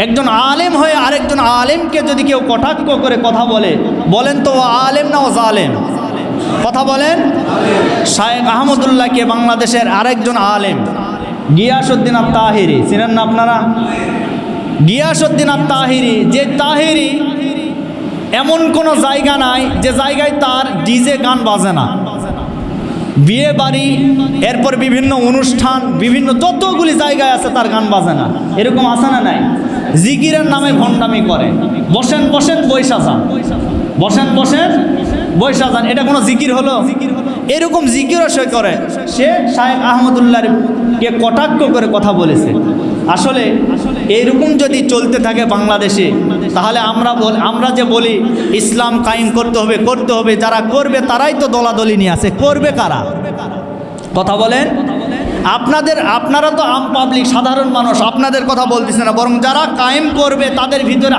একজন আলেম হয়ে আরেকজন আলেমকে যদি কেউ কটাক্ষ করে কথা বলে, বলেন তো ও আলেম না ও জালেম? কথা বলেন। শায়েখ আহমদুল্লাহকে বাংলাদেশের আরেকজন আলেম গিয়াসউদ্দিন আত-তাহিরি চিনেন না আপনারা? গিয়াসউদ্দিন আত-তাহিরি, যে তাহিরি এমন কোনো জায়গা নাই যে জায়গায় তার ডিজে গান বাজে না। বিয়ে বাড়ি, এরপর বিভিন্ন অনুষ্ঠান, বিভিন্ন যতগুলি জায়গায় আছে তার গান বাজে না। এরকম আছে না নাই? জিকিরের নামে ভণ্ডামি করে, বসেন বসেন বৈশা যান, বসেন বসেন বৈশা যান, এটা কোনো জিকির হলো? এরকম জিকিরও সে করে। সে শায়েখ আহমদুল্লাহকে কটাক্ষ করে কথা বলেছে। আসলে এরকম যদি চলতে থাকে বাংলাদেশে, তাহলে আমরা যে বলি ইসলাম কায়েম করতে হবে, যারা করবে তারাই তো দলাদলি নিয়ে আছে। করবে কারা? কথা বলেন। আপনারা তো আম পাবলিক, সাধারণ মানুষ, আপনাদের কথা বলতেছে না, বরং যারা কায়েম করবে তাদের ভিতরে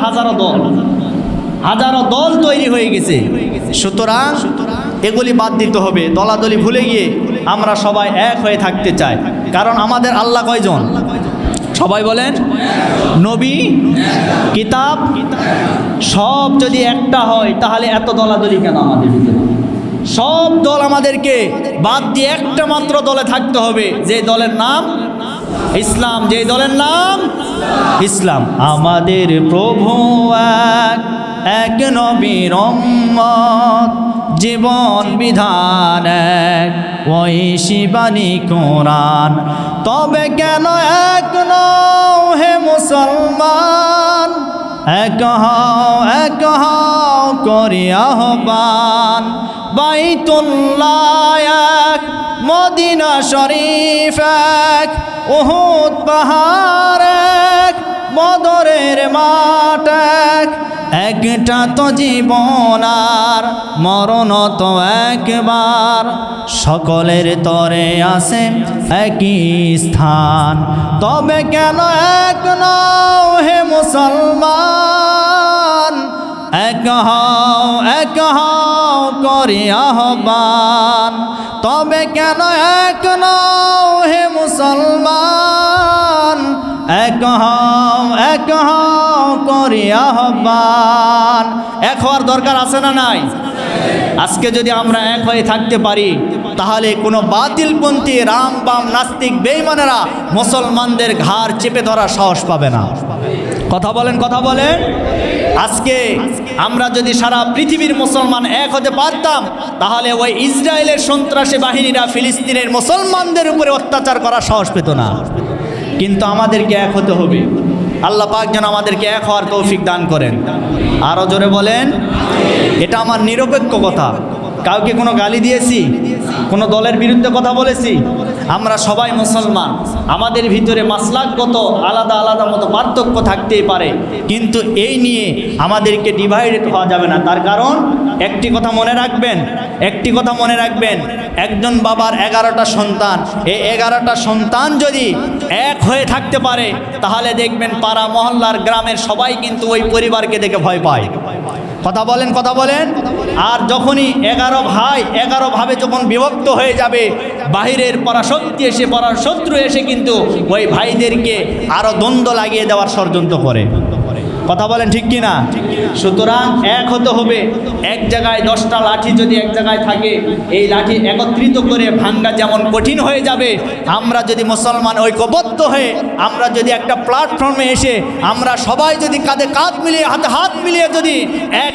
হাজারো দল তৈরি হয়ে গেছে। সুতরাং এগুলি বাদ দিতে হবে, দলাদলি ভুলে গিয়ে আমরা সবাই এক হয়ে থাকতে চাই। কারণ আমাদের আল্লাহ কয়জন? সবাই বলেন। নবী, কিতাব সব যদি একটা হয় তাহলে এত দলাদলি কেন আমাদের ভিতরে? সব দল আমাদেরকে বাদ দিয়ে একটা মাত্র দলে থাকতে হবে, যে দলের নাম ইসলাম, যে দলের নাম ইসলাম। আমাদের প্রভু এক নবীর উম্মত, জীবন বিধান এক, ওই শিবানী কোরআন। তবে কেন এক নও হে মুসলমান? এক হও করি আহ্বান। বাইতুল্লাহ এক, মদিনা শরীফ এক, উহুদ পাহাড় এক, বদরের মাঠ এক। একটা তো জীবন আর মরণ তো একবার, সকলের তরে আছে একই স্থান। তবে কেন এক নও হে মুসলমান? এক হও করি আহ্বান। তবে কেন এক নও হে মুসলমান? এক হও করি আহ্বান। এক হওয়ার দরকার আছে না নাই? আজকে যদি আমরা এক হয়ে থাকতে পারি, তাহলে কোনো বাতিলপন্থী রাম বাম নাস্তিক বেঈমানেরা মুসলমানদের ঘাড় চেপে ধরার সাহস পাবে না। কথা বলেন, কথা বলেন। আজকে আমরা যদি সারা পৃথিবীর মুসলমান এক হতে পারতাম, তাহলে ওই ইসরায়েলের সন্ত্রাসী বাহিনীরা ফিলিস্তিনের মুসলমানদের উপরে অত্যাচার করার সাহস পেত না। কিন্তু আমাদেরকে এক হতে হবে। আল্লাহ পাক যেন আমাদেরকে এক হওয়ার তৌফিক দান করেন। আরও জোরে বলেন। এটা আমার নিরপেক্ষ কথা, কাউকে কোনো গালি দিয়েছি, কোনো দলের বিরুদ্ধে কথা বলেছি? আমরা সবাই মুসলমান, আমাদের ভিতরে মাসলাকগত আলাদা আলাদা মতো পার্থক্য থাকতেই পারে, কিন্তু এই নিয়ে আমাদেরকে ডিভাইডেড হওয়া যাবে না। তার কারণ একটি কথা মনে রাখবেন, একজন বাবার 11টা সন্তান, এই 11টা সন্তান যদি এক হয়ে থাকতে পারে, তাহলে দেখবেন পাড়া মহল্লার গ্রামের সবাই কিন্তু ওই পরিবারকে দেখে ভয় পায়। কথা বলেন, কথা বলেন। আর যখনই 11 ভাই 11 ভাবে যখন বিভক্ত হয়ে যাবে, বাহিরের পরাশক্তি এসে, পরাশত্রু এসে কিন্তু ওই ভাইদেরকে আরও দ্বন্দ্ব লাগিয়ে দেওয়ার ষড়যন্ত্র করে। কথা বলেন ঠিক কি না? সুতরাং এক হতে হবে। এক জায়গায় 10টা লাঠি যদি এক জায়গায় থাকে, এই লাঠি একত্রিত করে ভাঙ্গা যেমন কঠিন হয়ে যাবে, আমরা যদি মুসলমান ঐক্যবদ্ধ হয়ে আমরা যদি একটা প্ল্যাটফর্মে এসে আমরা সবাই যদি কাঁধে কাঁধ মিলিয়ে হাতে হাত মিলিয়ে যদি এক